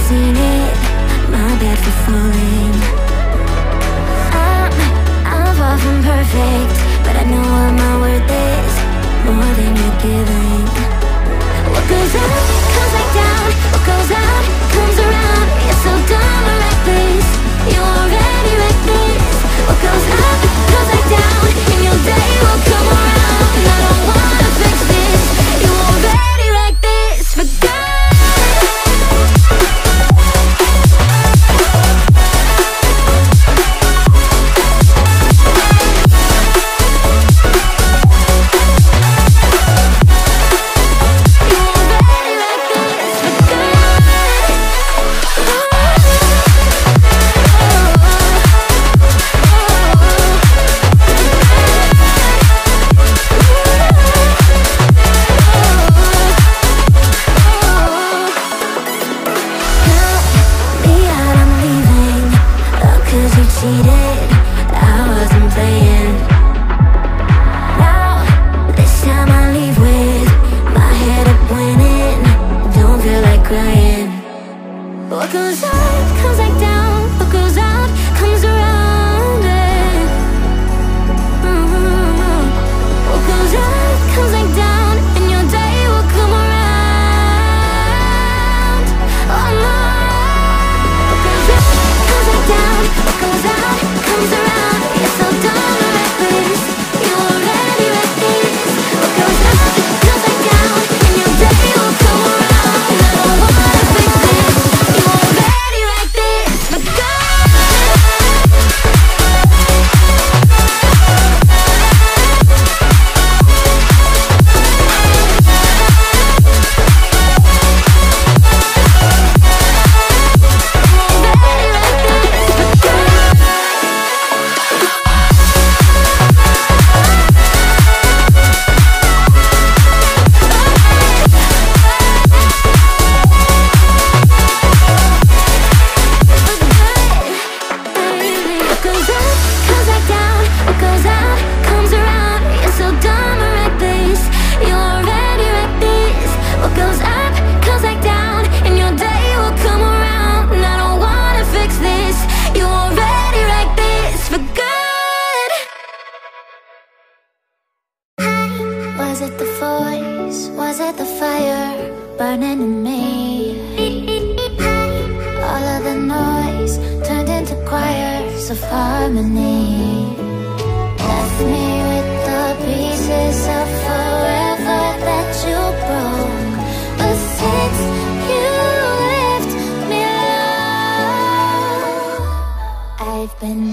seen it, my bad for falling. I'm far from perfect, but I know what my worth is, more than you're giving. What goes up, comes back down. What goes out, comes around. You're so dumb or reckless, you already wrecked this. What goes up, comes back down, and your day will come around. I don't wanna fix this, you already wrecked this for good. What goes up, comes back down. What goes out, comes around. What goes up, comes back down, and your day will come around. Oh no. What goes up, comes back down. What goes out, comes around. You're so dumb and reckless, you already wrecked this. What goes up, comes back down, and your day will come around. I don't wanna fix this, you already wrecked this for good. What goes up, comes back down. What goes out, comes around. You're so dumb and reckless, you already wrecked this. What goes up, comes back down, and your day will come around. And I don't wanna fix this, you already wrecked this for good. Was it the voice? Was it the fire burning in me? All of the noise turned into choirs of harmony. Left me with the pieces of forever that you broke. But since you left me alone, I've been